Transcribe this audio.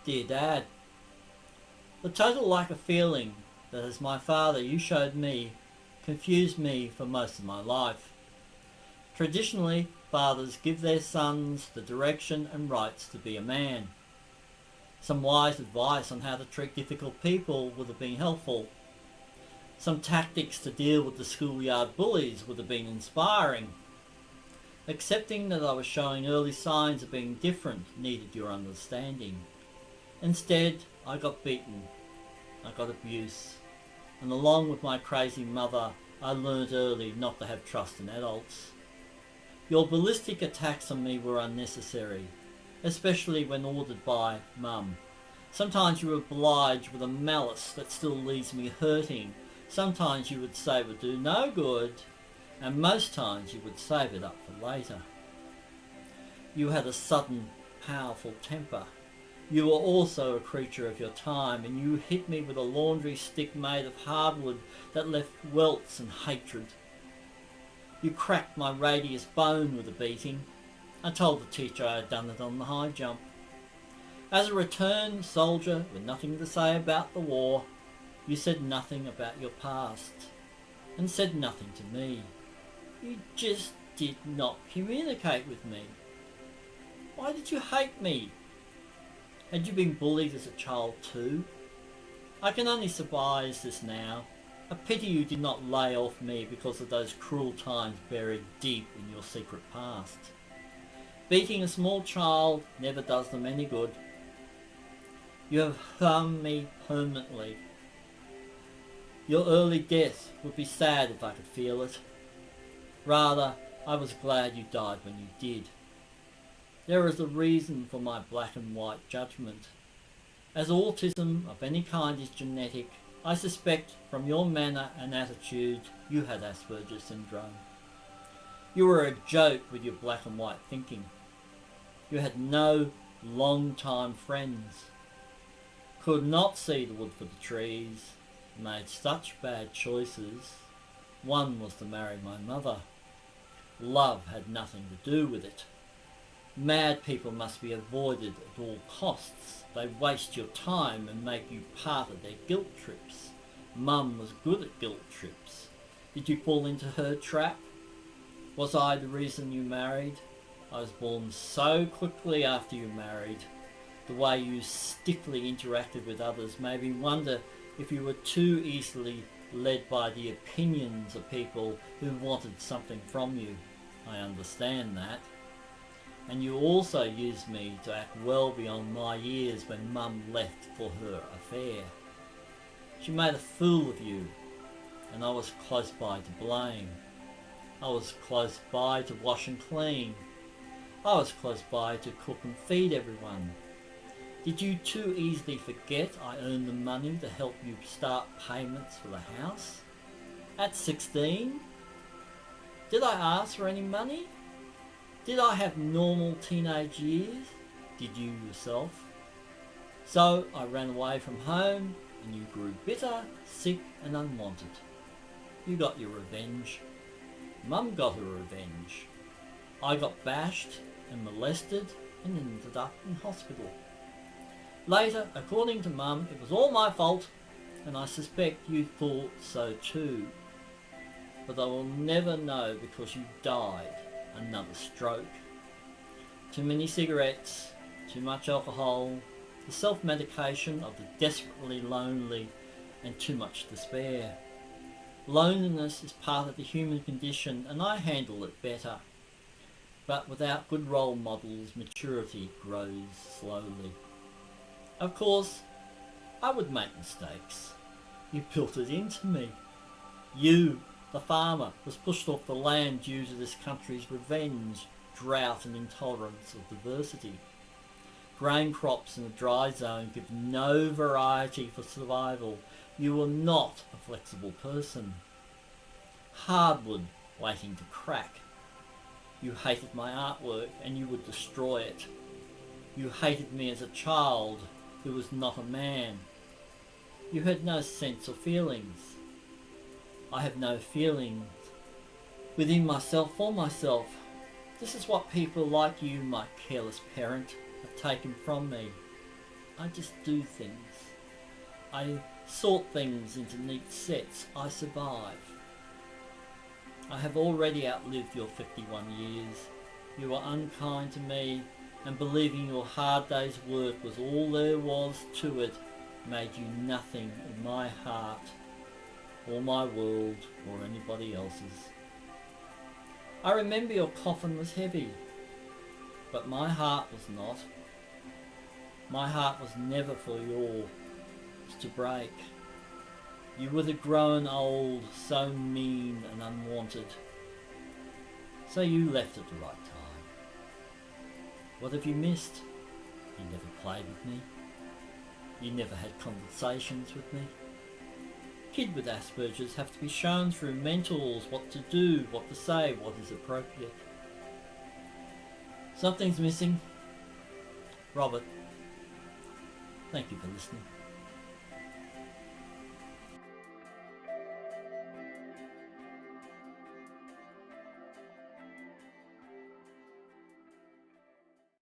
Dear Dad, the total lack of feeling that as my father you showed me confused me for most of my life. Traditionally, fathers give their sons the direction and rights to be a man. Some wise advice on how to treat difficult people would have been helpful. Some tactics to deal with the schoolyard bullies would have been inspiring. Accepting that I was showing early signs of being different needed your understanding. Instead, I got beaten. I got abuse. And along with my crazy mother, I learnt early not to have trust in adults. Your ballistic attacks on me were unnecessary, especially when ordered by Mum. Sometimes you were obliged with a malice that still leaves me hurting. Sometimes you would say it would do no good, and most times you would save it up for later. You had a sudden, powerful temper. You were also a creature of your time, and you hit me with a laundry stick made of hardwood that left welts and hatred. You cracked my radius bone with a beating. I told the teacher I had done it on the high jump. As a returned soldier with nothing to say about the war, you said nothing about your past, and said nothing to me. You just did not communicate with me. Why did you hate me? Had you been bullied as a child too? I can only surmise this now. A pity you did not lay off me because of those cruel times buried deep in your secret past. Beating a small child never does them any good. You have harmed me permanently. Your early death would be sad if I could feel it. Rather, I was glad you died when you did. There is a reason for my black and white judgment. As autism of any kind is genetic, I suspect from your manner and attitude you had Asperger's syndrome. You were a joke with your black and white thinking. You had no long-time friends. Could not see the wood for the trees. Made such bad choices. One was to marry my mother. Love had nothing to do with it. Mad people must be avoided at all costs. They waste your time and make you part of their guilt trips. Mum was good at guilt trips. Did you fall into her trap? Was I the reason you married? I was born so quickly after you married. The way you stiffly interacted with others made me wonder if you were too easily led by the opinions of people who wanted something from you. I understand that. And you also used me to act well beyond my years when Mum left for her affair. She made a fool of you, and I was close by to blame. I was close by to wash and clean. I was close by to cook and feed everyone. Did you too easily forget I earned the money to help you start payments for the house? At 16? Did I ask for any money? Did I have normal teenage years? Did you yourself? So I ran away from home and you grew bitter, sick and unwanted. You got your revenge. Mum got her revenge. I got bashed and molested and ended up in hospital. Later, according to Mum, it was all my fault, and I suspect you thought so too. But I will never know because you died another stroke. Too many cigarettes, too much alcohol, the self-medication of the desperately lonely, and too much despair. Loneliness is part of the human condition, and I handle it better. But without good role models, maturity grows slowly. Of course, I would make mistakes. You built it into me. You, the farmer, was pushed off the land due to this country's revenge, drought and intolerance of diversity. Grain crops in a dry zone give no variety for survival. You were not a flexible person. Hardwood waiting to crack. You hated my artwork and you would destroy it. You hated me as a child who was not a man. You had no sense of feelings. I have no feelings within myself for myself. This is what people like you, my careless parent, have taken from me. I just do things. I sort things into neat sets. I survive. I have already outlived your 51 years. You were unkind to me, and believing your hard day's work was all there was to it made you nothing in my heart, or my world, or anybody else's. I remember your coffin was heavy, but my heart was not. My heart was never for yours to break. You would have grown old, so mean and unwanted. So you left at the right time. What have you missed? You never played with me. You never had conversations with me. Kids with Asperger's have to be shown through mentors what to do, what to say, what is appropriate. Something's missing. Robert, thank you for listening.